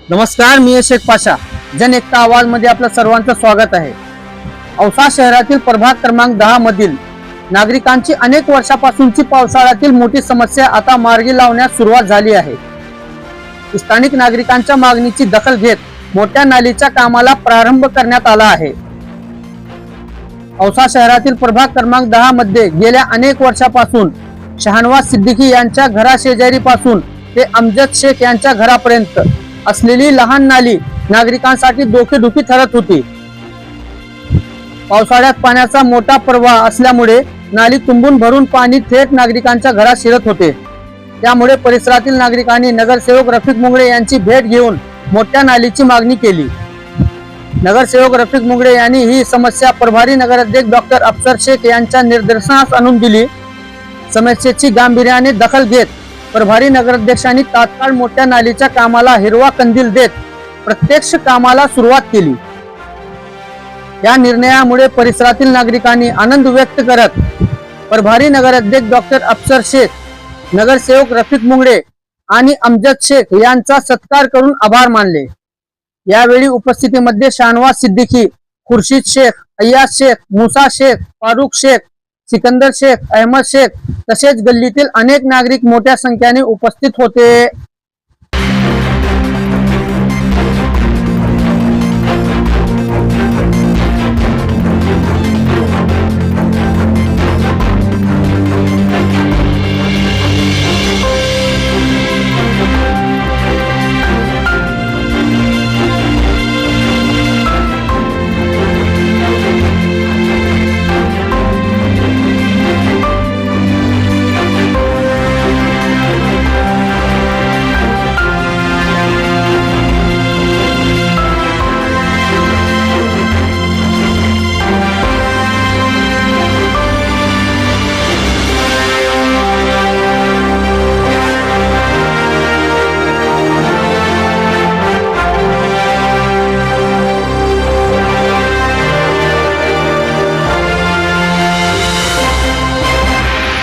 नमस्कार, मी शेख पाशा. जन एकता आवाज मध्ये आपलं सर्वांचं स्वागत आहे. औसा शहरातील प्रभाग क्रमांक 10 मधील नागरिकांची अनेक वर्षापासूनची पावसाळ्यातील मोठी समस्या आता मार्गी लावण्यास सुरुवात झाली आहे. स्थानिक नागरिकांच्या मागणीची दखल घेत मोठ्या नालीच्या कामाला प्रारंभ करण्यात आला आहे. औसा शहरातील प्रभाग क्रमांक 10 मध्ये गेल्या अनेक वर्षापासून शहानवाज सिद्दीकी यांच्या घराशेजारी पासून ते अमजद शेख यांच्या घरापर्यंत असलेली लहान नाली नागरिकांसाठी डोकेदुखी ठरत होती. पावसाळ्यात पाण्याचा मोठा प्रवाह असल्यामुळे नाली तुंबून भरून पाणी थेट नागरिकांच्या घरात शिरत होते. त्यामुळे परिसरातील नागरिकांनी नगरसेवक रफिक मुंगळे यांची भेट घेऊन मोठ्या नालीची मागणी केली. नगरसेवक रफिक मुंगळे यांनी ही समस्या प्रभारी नगराध्यक्ष डॉक्टर अफसर शेख यांच्या निदर्शनास आणून दिली. समस्येची गांभीर्याने दखल घेत प्रभारी नगराध्यक्षांनी तात्काळ मोठ्या नालीच्या कामाला हिरवा कंदील देत प्रत्यक्ष कामाला सुरुवात केली. या निर्णयामुळे परिसरातील नागरिकांनी आनंद व्यक्त करत प्रभारी नगराध्यक्ष डॉक्टर अफसर शेख, नगरसेवक रफिक मुंगळे आणि अमजद शेख यांचा सत्कार करून आभार मानले. यावेळी उपस्थितीमध्ये शहानवाज सिद्दीकी, खुर्शीद शेख, अय्याज शेख, मुसा शेख, फारुख शेख, सिकंदर शेख, अहमद शेख तसेच गल्लीतील अनेक नागरिक मोठ्या संख्येने उपस्थित होते.